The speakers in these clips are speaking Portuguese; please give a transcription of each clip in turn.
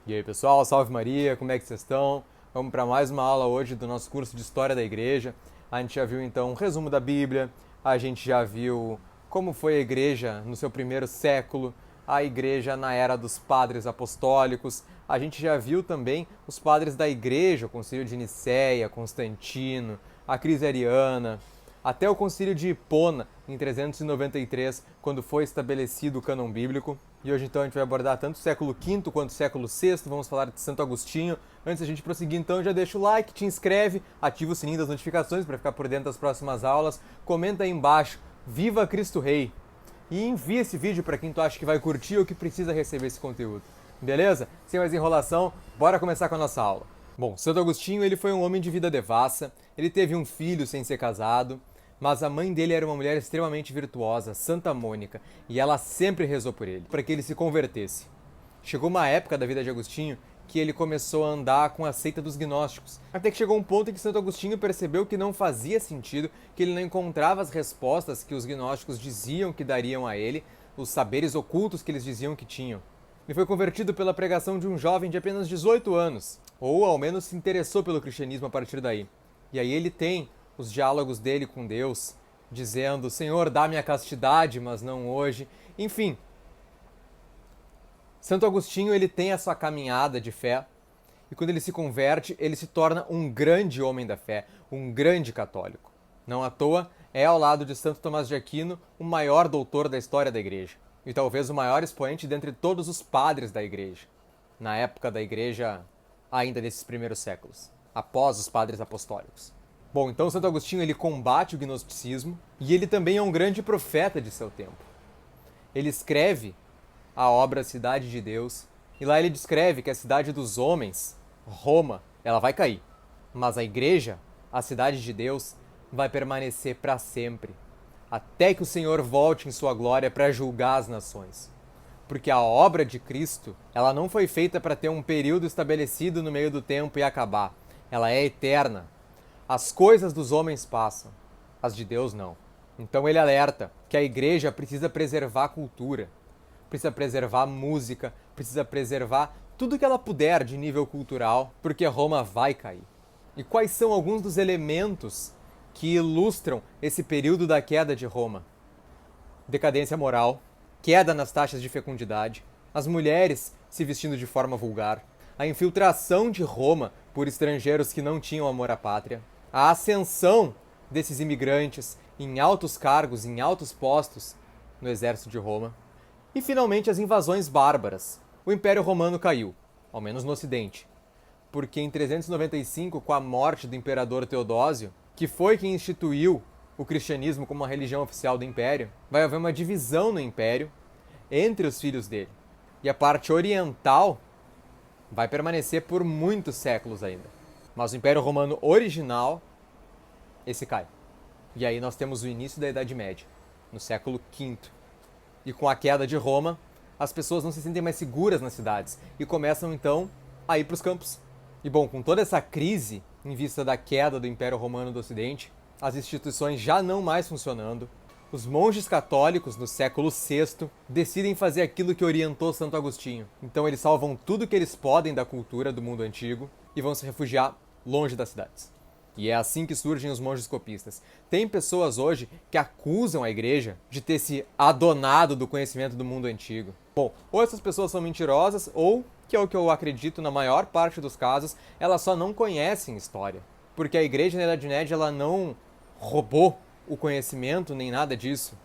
E aí pessoal, salve Maria, como é que vocês estão? Vamos para mais uma aula hoje do nosso curso de História da Igreja. A gente já viu então um resumo da Bíblia, a gente já viu como foi a igreja no seu primeiro século, a igreja na era dos padres apostólicos, a gente já viu também os padres da igreja, o concílio de Nicéia, Constantino, a crise ariana, até o concílio de Hipona, em 393, quando foi estabelecido o cânon bíblico. E hoje então a gente vai abordar tanto o século V quanto o século VI, vamos falar de Santo Agostinho. Antes da gente prosseguir então, já deixa o like, te inscreve, ativa o sininho das notificações para ficar por dentro das próximas aulas, comenta aí embaixo, Viva Cristo Rei! E envia esse vídeo para quem tu acha que vai curtir ou que precisa receber esse conteúdo. Beleza? Sem mais enrolação, bora começar com a nossa aula. Bom, Santo Agostinho ele foi um homem de vida devassa, ele teve um filho sem ser casado, mas a mãe dele era uma mulher extremamente virtuosa, Santa Mônica, e ela sempre rezou por ele, para que ele se convertesse. Chegou uma época da vida de Agostinho que ele começou a andar com a seita dos gnósticos, até que chegou um ponto em que Santo Agostinho percebeu que não fazia sentido, que ele não encontrava as respostas que os gnósticos diziam que dariam a ele, os saberes ocultos que eles diziam que tinham. Ele foi convertido pela pregação de um jovem de apenas 18 anos, ou ao menos se interessou pelo cristianismo a partir daí. E aí ele tem os diálogos dele com Deus, dizendo: Senhor, dá-me a castidade, mas não hoje. Enfim, Santo Agostinho ele tem a sua caminhada de fé, e quando ele se converte, ele se torna um grande homem da fé, um grande católico. Não à toa, é ao lado de Santo Tomás de Aquino o maior doutor da história da igreja, e talvez o maior expoente dentre todos os padres da igreja, na época da igreja ainda nesses primeiros séculos, após os padres apostólicos. Bom, então Santo Agostinho ele combate o gnosticismo e ele também é um grande profeta de seu tempo. Ele escreve a obra Cidade de Deus e lá ele descreve que a cidade dos homens, Roma, ela vai cair, mas a igreja, a cidade de Deus, vai permanecer para sempre, até que o Senhor volte em sua glória para julgar as nações. Porque a obra de Cristo, ela não foi feita para ter um período estabelecido no meio do tempo e acabar. Ela é eterna. As coisas dos homens passam, as de Deus não. Então ele alerta que a igreja precisa preservar a cultura, precisa preservar a música, precisa preservar tudo que ela puder de nível cultural, porque Roma vai cair. E quais são alguns dos elementos que ilustram esse período da queda de Roma? Decadência moral, queda nas taxas de fecundidade, as mulheres se vestindo de forma vulgar, a infiltração de Roma por estrangeiros que não tinham amor à pátria, a ascensão desses imigrantes em altos cargos, em altos postos no exército de Roma, e finalmente as invasões bárbaras. O Império Romano caiu, ao menos no Ocidente, porque em 395, com a morte do imperador Teodósio, que foi quem instituiu o cristianismo como uma religião oficial do Império, vai haver uma divisão no Império entre os filhos dele. E a parte oriental vai permanecer por muitos séculos ainda. Mas o Império Romano original, esse cai. E aí nós temos o início da Idade Média, no século V. E com a queda de Roma, as pessoas não se sentem mais seguras nas cidades e começam então a ir para os campos. E bom, com toda essa crise em vista da queda do Império Romano do Ocidente, as instituições já não mais funcionando, os monges católicos no século VI decidem fazer aquilo que orientou Santo Agostinho. Então eles salvam tudo que eles podem da cultura do mundo antigo e vão se refugiar longe das cidades. E é assim que surgem os monges copistas. Tem pessoas hoje que acusam a igreja de ter se adonado do conhecimento do mundo antigo. Bom, ou essas pessoas são mentirosas, ou, que é o que eu acredito na maior parte dos casos, elas só não conhecem história. Porque a igreja na Idade Média ela não roubou o conhecimento nem nada disso.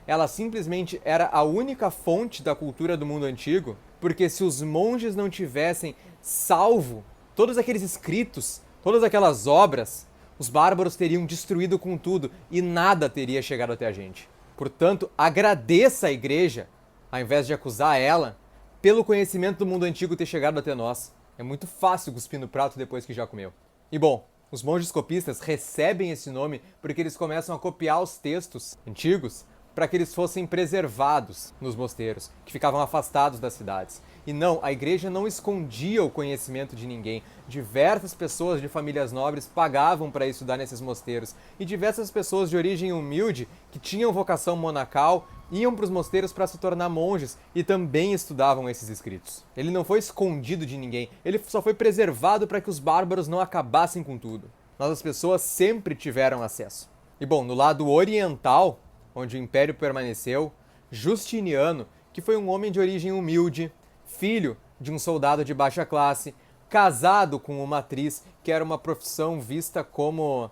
Ela simplesmente era a única fonte da cultura do mundo antigo, porque se os monges não tivessem salvo todos aqueles escritos, todas aquelas obras, os bárbaros teriam destruído com tudo e nada teria chegado até a gente. Portanto, agradeça a igreja, ao invés de acusar ela, pelo conhecimento do mundo antigo ter chegado até nós. É muito fácil cuspir no prato depois que já comeu. E bom, os monges copistas recebem esse nome porque eles começam a copiar os textos antigos para que eles fossem preservados nos mosteiros, que ficavam afastados das cidades. E não, a igreja não escondia o conhecimento de ninguém. Diversas pessoas de famílias nobres pagavam para estudar nesses mosteiros. E diversas pessoas de origem humilde, que tinham vocação monacal iam para os mosteiros para se tornar monges e também estudavam esses escritos. Ele não foi escondido de ninguém, ele só foi preservado para que os bárbaros não acabassem com tudo. Mas as pessoas sempre tiveram acesso. E bom, no lado oriental, onde o Império permaneceu, Justiniano, que foi um homem de origem humilde, filho de um soldado de baixa classe, casado com uma atriz, que era uma profissão vista como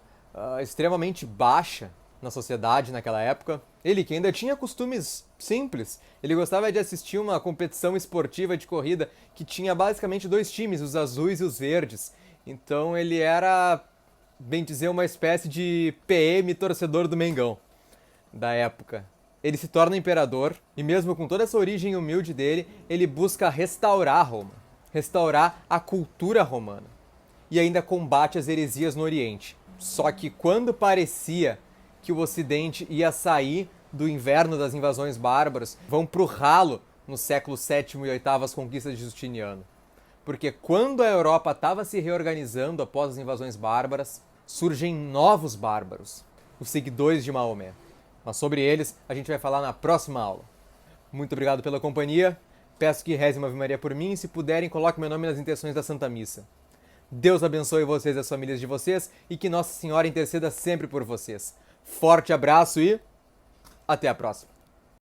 extremamente baixa na sociedade naquela época. Ele que ainda tinha costumes simples, ele gostava de assistir uma competição esportiva de corrida que tinha basicamente dois times, os azuis e os verdes. Então ele era, bem dizer, uma espécie de PM torcedor do Mengão da época. Ele se torna imperador e mesmo com toda essa origem humilde dele, ele busca restaurar Roma, restaurar a cultura romana e ainda combate as heresias no Oriente. Só que quando parecia que o Ocidente ia sair do inverno das invasões bárbaras, vão pro ralo no século VII e VIII as conquistas de Justiniano. Porque quando a Europa estava se reorganizando após as invasões bárbaras, surgem novos bárbaros, os seguidores de Maomé. Mas sobre eles a gente vai falar na próxima aula. Muito obrigado pela companhia. Peço que rezem uma Ave Maria por mim e, se puderem, coloquem meu nome nas intenções da Santa Missa. Deus abençoe vocês e as famílias de vocês e que Nossa Senhora interceda sempre por vocês. Forte abraço e até a próxima.